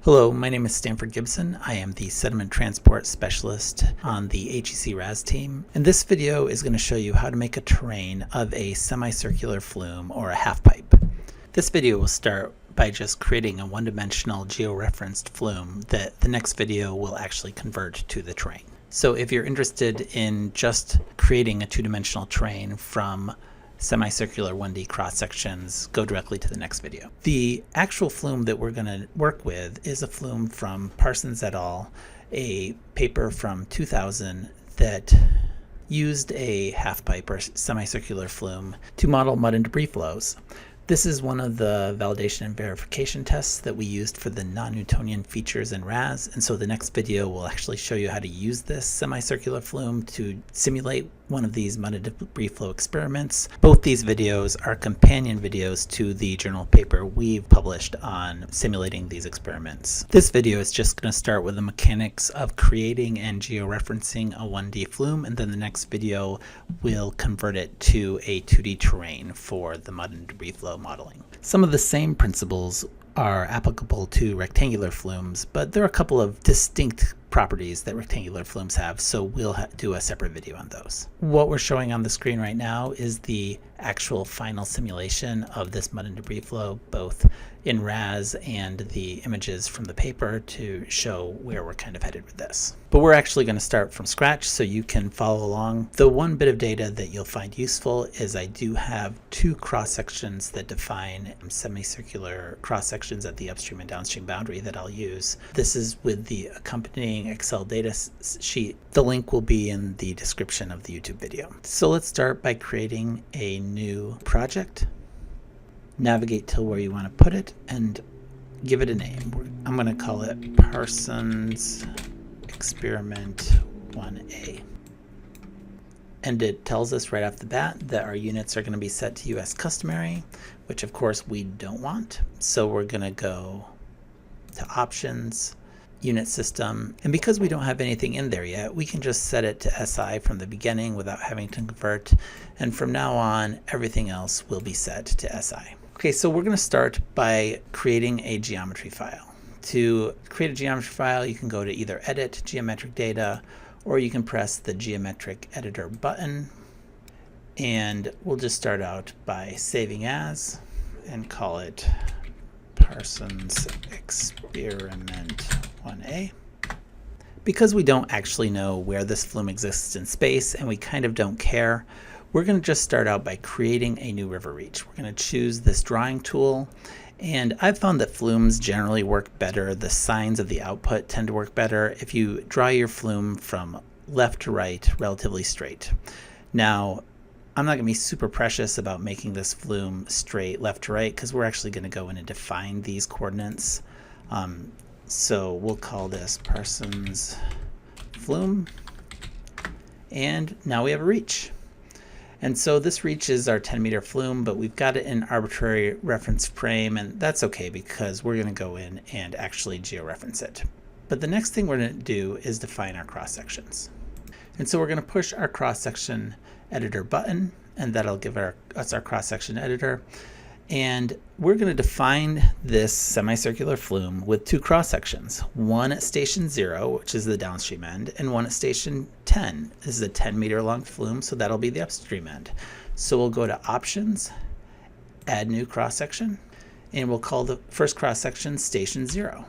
Hello, my name is Stanford Gibson. I am the Sediment Transport Specialist on the HEC RAS team. And this video is going to show you how to make a terrain of a semicircular flume or a half pipe. This video will start by just creating a one-dimensional georeferenced flume that the next video will actually convert to the terrain. So if you're interested in just creating a two-dimensional terrain from semicircular 1D cross sections, go directly to the next video. The actual flume that we're going to work with is a flume from Parsons et al., a paper from 2000 that used a half pipe or semicircular flume to model mud and debris flows. This is one of the validation and verification tests that we used for the non-Newtonian features in RAS, and so the next video will actually show you how to use this semicircular flume to simulate one of these mud and debris flow experiments. Both these videos are companion videos to the journal paper we've published on simulating these experiments. This video is just going to start with the mechanics of creating and georeferencing a 1D flume, and then the next video will convert it to a 2D terrain for the mud and debris flow modeling. Some of the same principles are applicable to rectangular flumes, but there are a couple of distinct properties that rectangular flumes have, so we'll do a separate video on those. What we're showing on the screen right now is the actual final simulation of this mud and debris flow, both in RAS and the images from the paper to show where we're kind of headed with this. But we're actually going to start from scratch so you can follow along. The one bit of data that you'll find useful is I do have two cross sections that define semicircular cross sections at the upstream and downstream boundary that I'll use. This is with the accompanying Excel data sheet. The link will be in the description of the YouTube video. So let's start by creating a new project. Navigate to where you want to put it and give it a name. I'm going to call it Parsons Experiment 1A. And it tells us right off the bat that our units are going to be set to US customary, which of course we don't want. So we're going to go to Options, Unit System, and because we don't have anything in there yet, we can just set it to SI from the beginning without having to convert, and from now on everything else will be set to SI. Okay, so we're going to start by creating a geometry file. To create a geometry file, you can go to either Edit, Geometric Data, or you can press the Geometric Editor button, and we'll just start out by saving as and call it Parsons Experiment 1A. Because we don't actually know where this flume exists in space and we kind of don't care, we're going to just start out by creating a new river reach. We're going to choose this drawing tool, and I've found that flumes generally work better. The signs of the output tend to work better if you draw your flume from left to right relatively straight. Now, I'm not going to be super precious about making this flume straight left to right because we're actually going to go in and define these coordinates. So we'll call this Parsons Flume, and now we have a reach. And so this reach is our 10-meter flume, but we've got it in arbitrary reference frame, and that's okay because we're going to go in and actually georeference it. But the next thing we're going to do is define our cross sections. And so we're going to push our cross section editor button, and that'll give us our cross section editor. And we're going to define this semicircular flume with two cross sections, one at station 0, which is the downstream end, and one at station 10. This is a 10-meter long flume, so that'll be the upstream end. So we'll go to Options, Add New Cross Section, and we'll call the first cross section Station 0.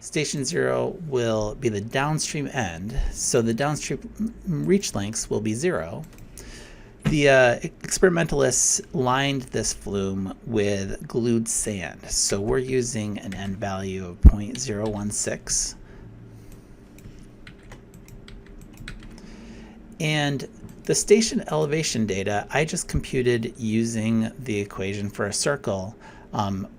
Station 0 will be the downstream end, so the downstream reach lengths will be 0. The experimentalists lined this flume with glued sand, so we're using an end value of 0.016. And the station elevation data I just computed using the equation for a circle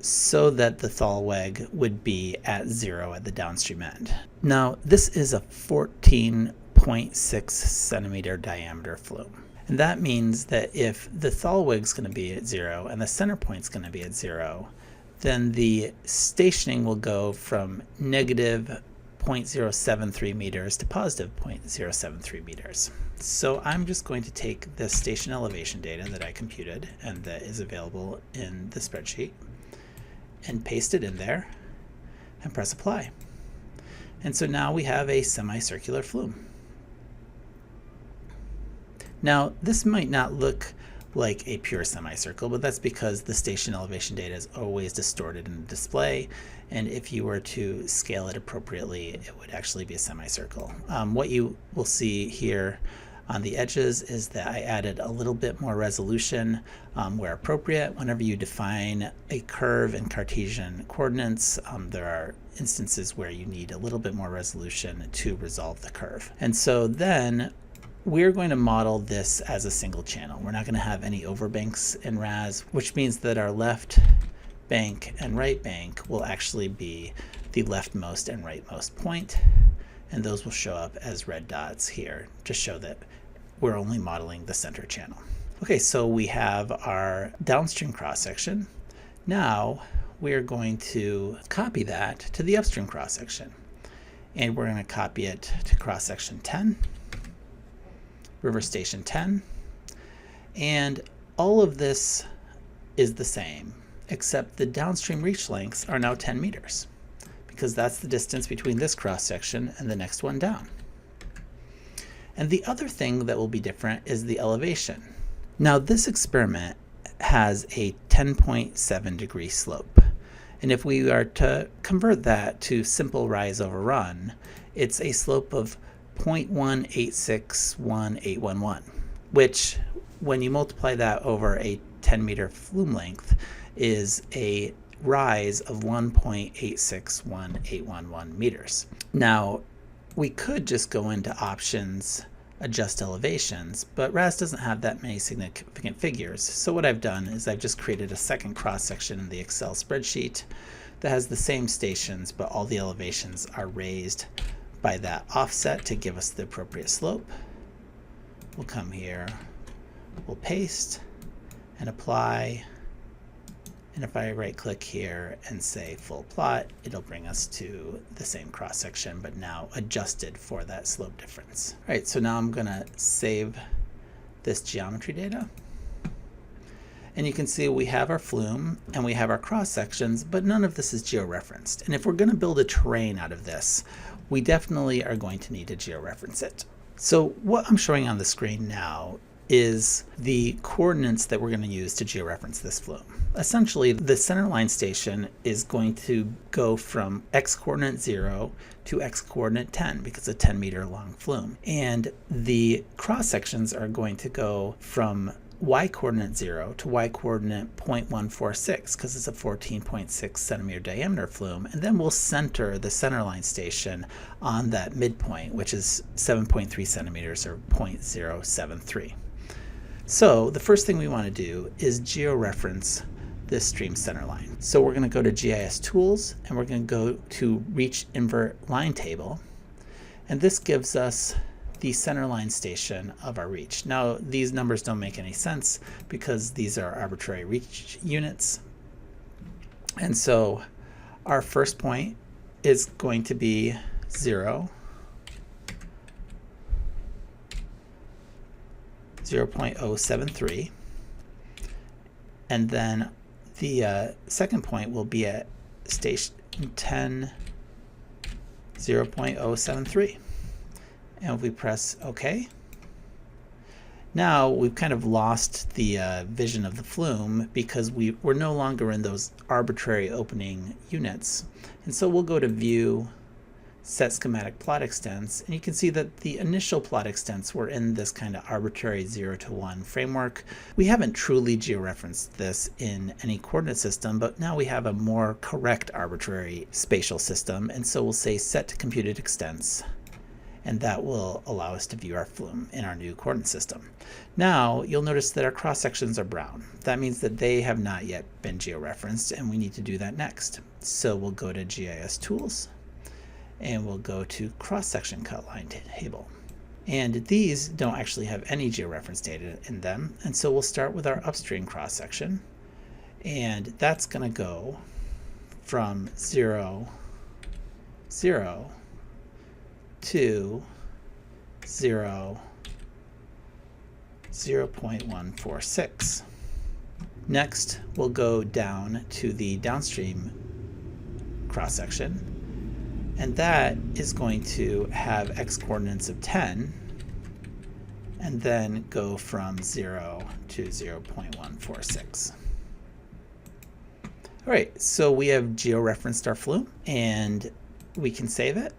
so that the Thalweg would be at 0 at the downstream end. Now, this is a 14.6 centimeter diameter flume. And that means that if the Thalweg's going to be at 0 and the center point's going to be at 0, then the stationing will go from negative 0.073 meters to positive 0.073 meters. So I'm just going to take the station elevation data that I computed and that is available in the spreadsheet and paste it in there. and press apply. And so now we have a semicircular flume. Now this might not look like a pure semicircle, but that's because the station elevation data is always distorted in the display, and if you were to scale it appropriately, it would actually be a semicircle. What you will see here on the edges is that I added a little bit more resolution where appropriate. Whenever you define a curve in Cartesian coordinates, there are instances where you need a little bit more resolution to resolve the curve. And so then we're going to model this as a single channel. We're not going to have any overbanks in RAS, which means that our left bank and right bank will actually be the leftmost and rightmost point, and those will show up as red dots here to show that we're only modeling the center channel. Okay, so we have our downstream cross-section. Now we're going to copy that to the upstream cross-section, and we're going to copy it to cross-section 10, river station 10, and all of this is the same, except the downstream reach lengths are now 10 meters, because that's the distance between this cross-section and the next one down. And the other thing that will be different is the elevation. Now this experiment has a 10.7 degree slope, and if we are to convert that to simple rise over run, it's a slope of 0.1861811, which when you multiply that over a 10 meter flume length is a rise of 1.861811 meters. Now we could just go into options, adjust elevations, but RAS doesn't have that many significant figures. So what I've done is I've just created a second cross section in the Excel spreadsheet that has the same stations, but all the elevations are raised by that offset to give us the appropriate slope. We'll come here, we'll paste and apply, and if I right click here and say full plot, it'll bring us to the same cross section, but now adjusted for that slope difference. All right, so now I'm gonna save this geometry data. And you can see we have our flume and we have our cross sections, but none of this is georeferenced. And if we're gonna build a terrain out of this, we definitely are going to need to georeference it. So what I'm showing on the screen now is the coordinates that we're going to use to georeference this flume. Essentially, the center line station is going to go from x coordinate 0 to x coordinate 10 because it's a 10 meter long flume. And the cross sections are going to go from y coordinate 0 to y coordinate 0.146 because it's a 14.6 centimeter diameter flume, and then we'll center the center line station on that midpoint, which is 7.3 centimeters or 0.073. So the first thing we want to do is georeference this stream center line. So we're going to go to GIS tools and we're going to go to reach invert line table, and this gives us the center line station of our reach. Now these numbers don't make any sense because these are arbitrary reach units, and so our first point is going to be 0, 0.073, and then the second point will be at station 10, 0.073. And if we press OK, now we've kind of lost the vision of the flume because we're no longer in those arbitrary opening units. And so we'll go to View, Set Schematic Plot Extents, and you can see that the initial plot extents were in this kind of arbitrary 0 to 1 framework. We haven't truly georeferenced this in any coordinate system, but now we have a more correct arbitrary spatial system, and so we'll say Set to Computed Extents, and that will allow us to view our flume in our new coordinate system. Now you'll notice that our cross sections are brown. That means that they have not yet been georeferenced, and we need to do that next. So we'll go to GIS Tools, and we'll go to Cross Section Cut Line Table. And these don't actually have any georeference data in them, and so we'll start with our upstream cross section, and that's going to go from 0, 0 to 0, 0.146. Next, we'll go down to the downstream cross section, And that is going to have x coordinates of 10 and then go from 0 to 0.146. All right, so we have georeferenced our Flume and we can save it.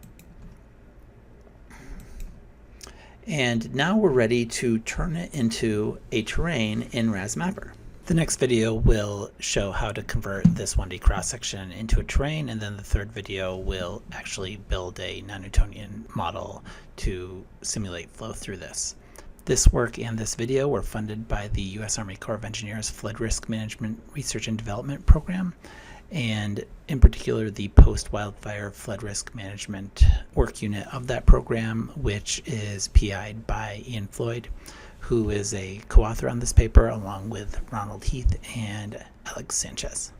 And now we're ready to turn it into a terrain in RasMapper. The next video will show how to convert this 1D cross-section into a terrain, and then the third video will actually build a non-Newtonian model to simulate flow through this. This work and this video were funded by the U.S. Army Corps of Engineers Flood Risk Management Research and Development Program, and in particular the post-wildfire flood risk management work unit of that program, which is PI'd by Ian Floyd, who is a co-author on this paper along with Ronald Heath and Alex Sanchez.